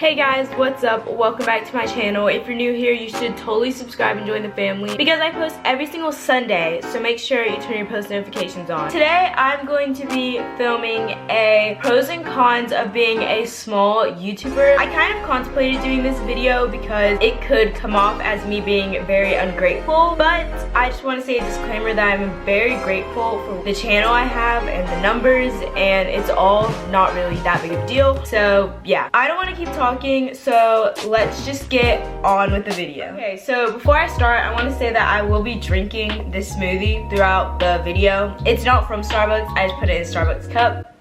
Hey guys, what's up? Welcome back to my channel. If you're new here, you should totally subscribe and join the family because I post every single Sunday, so make sure you turn your post notifications on. Today, I'm going to be filming a pros and cons of being a small YouTuber. I kind of contemplated doing this video because it could come off as me being very ungrateful, but I just want to say a disclaimer that I'm very grateful for the channel I have and the numbers, and it's all not really that big of a deal. So yeah, I don't want to keep talking, so let's just get on with the video. Okay, so before I start, I want to say that I will be drinking this smoothie throughout the video. It's not from Starbucks, I just put it in a Starbucks cup.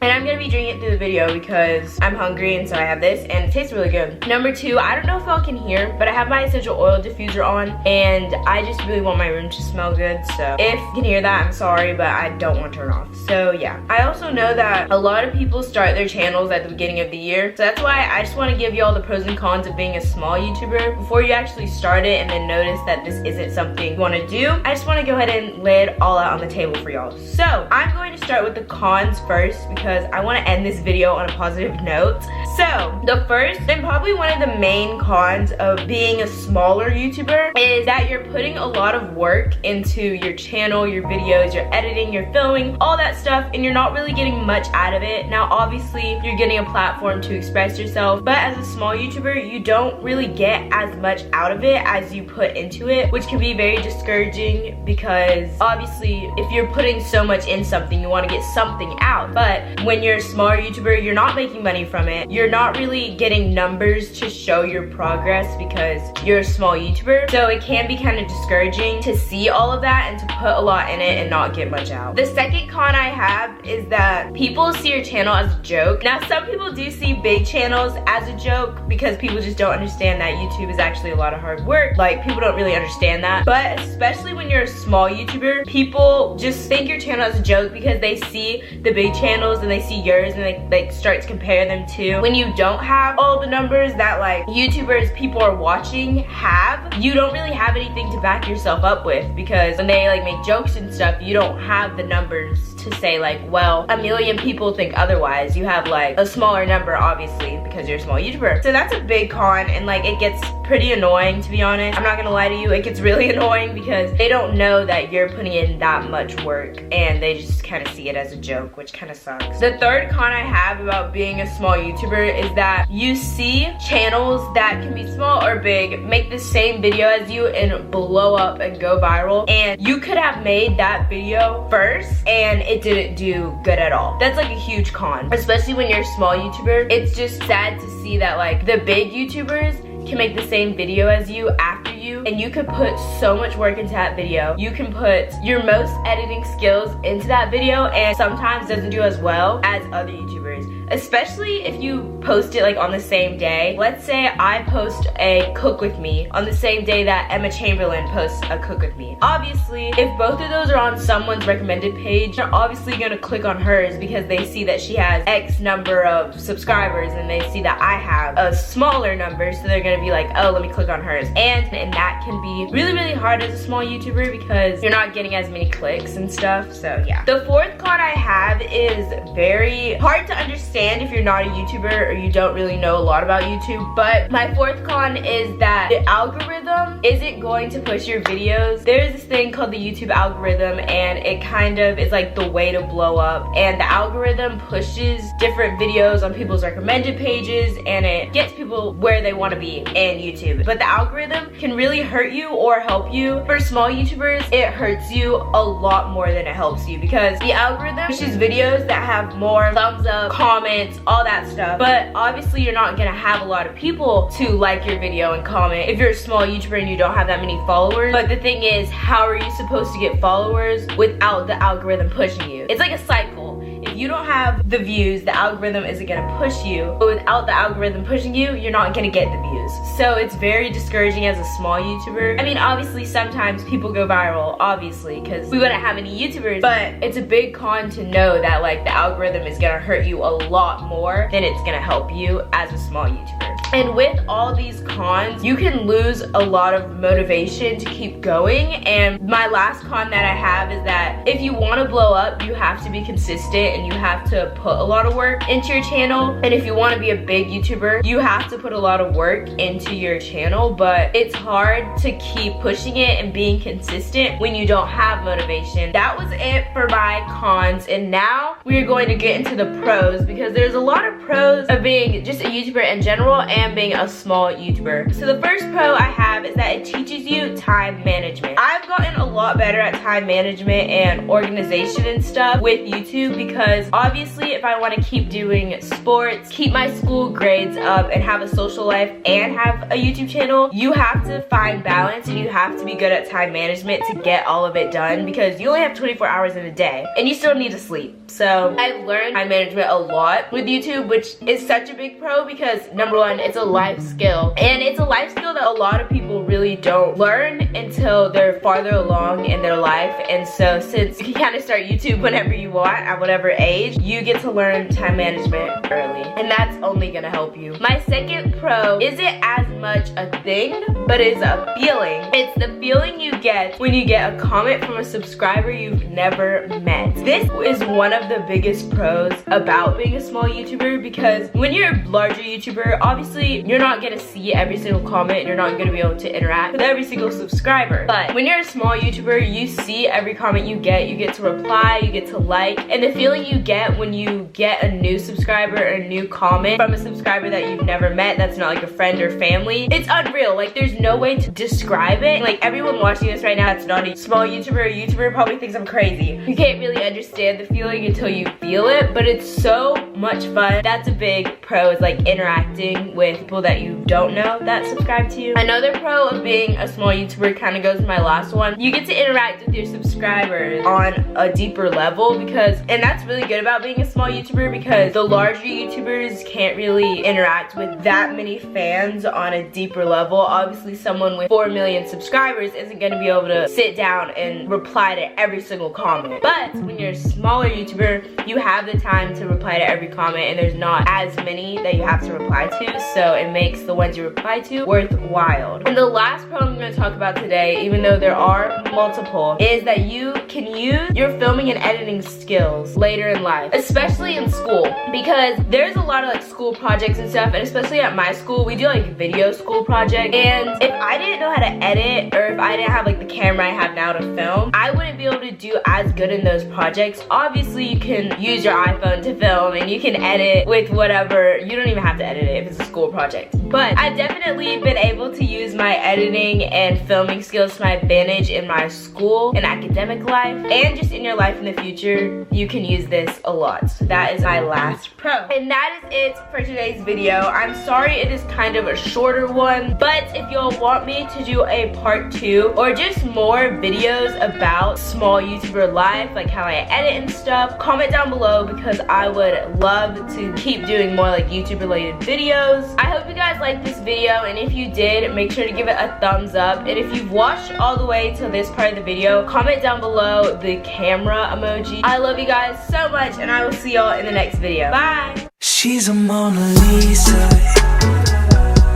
And I'm gonna be drinking it through the video because I'm hungry, and so I have this, and it tastes really good. Number two, I don't know if y'all can hear, but I have my essential oil diffuser on, and I just really want my room to smell good, so if you can hear that, I'm sorry, but I don't want to turn off. So yeah. I also know that a lot of people start their channels at the beginning of the year, so that's why I just want to give y'all the pros and cons of being a small YouTuber before you actually start it and then notice that this isn't something you want to do. I just want to go ahead and lay it all out on the table for y'all. So I'm going to start with the cons first because I want to end this video on a positive note. So the first and probably one of the main cons of being a smaller YouTuber is that you're putting a lot of work into your channel, your videos, your editing, your filming, all that stuff, and you're not really getting much out of it. Now obviously you're getting a platform to express yourself, but as a small YouTuber you don't really get as much out of it as you put into it, which can be very discouraging because obviously if you're putting so much in something, you want to get something out, but when you're a smaller YouTuber, you're not making money from it. You're not really getting numbers to show your progress because you're a small YouTuber. So it can be kind of discouraging to see all of that and to put a lot in it and not get much out. The second con I have is that people see your channel as a joke. Now some people do see big channels as a joke because people just don't understand that YouTube is actually a lot of hard work. Like, people don't really understand that. But especially when you're a small YouTuber, people just think your channel is a joke because they see the big channels and they see yours and they like start to compare them to. When you don't have all the numbers that like YouTubers people are watching have, you don't really have anything to back yourself up with because when they like make jokes and stuff, you don't have the numbers to say like, well, a million people think otherwise. You have like a smaller number obviously because you're a small YouTuber. So that's a big con, and like it gets pretty annoying, to be honest. I'm not gonna lie to you, it gets really annoying because they don't know that you're putting in that much work and they just kind of see it as a joke, which kind of sucks. The third con I have about being a small YouTuber is that you see channels that can be small or big make the same video as you and blow up and go viral, and you could have made that video first and it didn't do good at all. That's like a huge con, especially when you're a small YouTuber. It's just sad to see that like the big YouTubers can make the same video as you after you, and you could put so much work into that video. You can put your most editing skills into that video and sometimes doesn't do as well as other YouTubers, especially if you post it like on the same day. Let's say I post a cook with me on the same day that Emma Chamberlain posts a cook with me. Obviously, if both of those are on someone's recommended page, they're obviously gonna click on hers because they see that she has X number of subscribers and they see that I have a smaller number, so they're gonna be like, oh, let me click on hers. And that can be really, really hard as a small YouTuber because you're not getting as many clicks and stuff, so yeah. The fourth con I have is very hard to understand if you're not a YouTuber or you don't really know a lot about YouTube, but my fourth con is that the algorithm isn't going to push your videos. There's this thing called the YouTube algorithm, and it kind of is like the way to blow up, and the algorithm pushes different videos on people's recommended pages and it gets people where they want to be in YouTube. But the algorithm can really hurt you or help you. For small YouTubers, it hurts you a lot more than it helps you because the algorithm pushes videos that have more thumbs up, comments, all that stuff, but obviously you're not gonna have a lot of people to like your video and comment if you're a small YouTuber and you don't have that many followers. But the thing is, how are you supposed to get followers without the algorithm pushing you? It's like a cycle. If you don't have the views, the algorithm isn't gonna push you, but without the algorithm pushing you, you're not gonna get the views. So it's very discouraging as a small YouTuber. I mean, obviously sometimes people go viral, obviously, because we wouldn't have any YouTubers, but it's a big con to know that like the algorithm is gonna hurt you a lot more than it's gonna help you as a small YouTuber. And with all these cons, you can lose a lot of motivation to keep going. And my last con that I have is that if you want to blow up, you have to be consistent and you have to put a lot of work into your channel. And if you want to be a big YouTuber, you have to put a lot of work into your channel, but it's hard to keep pushing it and being consistent when you don't have motivation. That was it for my cons, and now we're going to get into the pros, because there's a lot of pros of being just a YouTuber in general and being a small YouTuber. So the first pro I have is that it teaches you time management. I've gotten a lot better at time management and organization and stuff with YouTube, because obviously if I want to keep doing sports, keep my school grades up, and have a social life and have a YouTube channel, you have to find balance and you have to be good at time management to get all of it done, because you only have 24 hours in a day and you still need to sleep. So I've learned time management a lot with YouTube, which is such a big pro, because number one, it's a life skill, and it's a life skill that a lot of people really don't learn until they're farther along in their life. And so since you can kind of start YouTube whenever you want at whatever age, you get to learn time management early, and that's only gonna help you. My second pro isn't as much a thing, but it's a feeling. It's the feeling you get when you get a comment from a subscriber you've never met. This is one of the biggest pros about being a small YouTuber, because when you're a larger YouTuber, obviously you're not gonna see every single comment, you're not gonna be able to interact with every single subscriber. But when you're a small YouTuber, you see every comment you get to reply, you get to like, and the feeling you get when you get a new subscriber or a new comment from a subscriber that you've never met, that's not like a friend or family, it's unreal. Like, there's no way to describe it. Like, everyone watching this right now that's not a small YouTuber or YouTuber probably thinks I'm crazy. You can't really understand the feeling until you feel it, but it's so much fun. That's a big pro, is like interacting with people that you don't know that subscribe to you. Another pro of being a small YouTuber kind of goes to my last one. You get to interact with your subscribers on a deeper level, and that's really good about being a small YouTuber, because the larger YouTubers can't really interact with that many fans on a deeper level. Obviously someone with 4 million subscribers isn't going to be able to sit down and reply to every single comment. But when you're a smaller YouTuber, you have the time to reply to every comment, and there's not as many that you have to reply to, so it makes the ones you reply to worthwhile. And the last pro I'm going to talk about today, even though there are multiple, is that you can use your filming and editing skills later in life, especially in school, because there's a lot of like school projects and stuff, and especially at my school we do like video school projects, and if I didn't know how to edit, or if I didn't have like the camera I have now to film, I wouldn't be able to do as good in those projects. Obviously you can use your iPhone to film and you can edit with whatever, you don't even have to edit it if it's a school project, but I've definitely been able to use my editing and filming skills to my advantage in my school and academic life, and just in your life in the future. You can use this a lot. So that is my last pro, and that is it for today's video. I'm sorry it is kind of a shorter one, but if y'all want me to do a part 2 or just more videos about small YouTuber life, like how I edit and stuff, comment down below, because I would love to keep doing more like YouTube related videos. I hope you guys liked this video, and if you did, make sure to give it a thumbs up, and if you've watched all the way to this part of the video, comment down below the camera emoji. I love you guys so much, and I will see y'all in the next video. Bye! She's a Mona Lisa.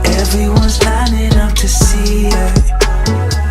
Everyone's lining up to see her.